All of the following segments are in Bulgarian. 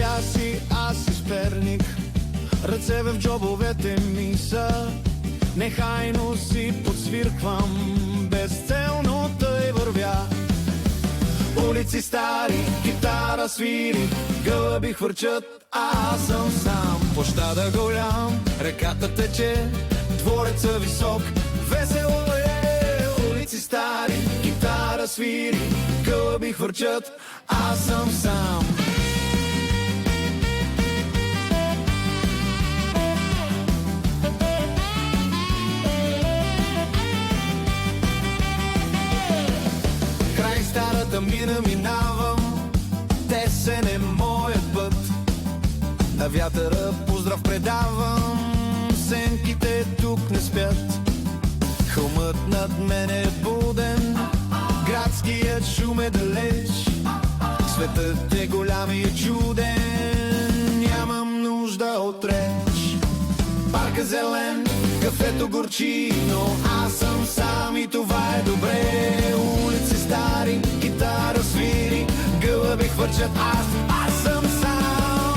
вървя си аз из Перник, ръце в джобовете ми са, нехайно си подсвирквам, безцелно тъй вървя. Улици стари, китара свири, гълъби хвърчат, а аз съм сам. Площада голям, реката тече, двореца висок, весело е. Улици стари, китара свири, гълъби хвърчат, аз съм сам. Край старата мина минавам, тесен е моят път. На вятъра поздрав предавам, сенките тук не спят. Хълмът над мен е буден, градският шум е далеч. Светът е голям и чуден, нямам нужда от реч. Парка зелен, кафето горчи, но аз съм сам и това е добре. Улици стари, китара свири, гълъби хвърчат, аз съм сам.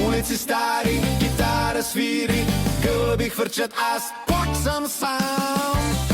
Улици стари, китара свири, гълъби хвърчат, аз пак съм сам.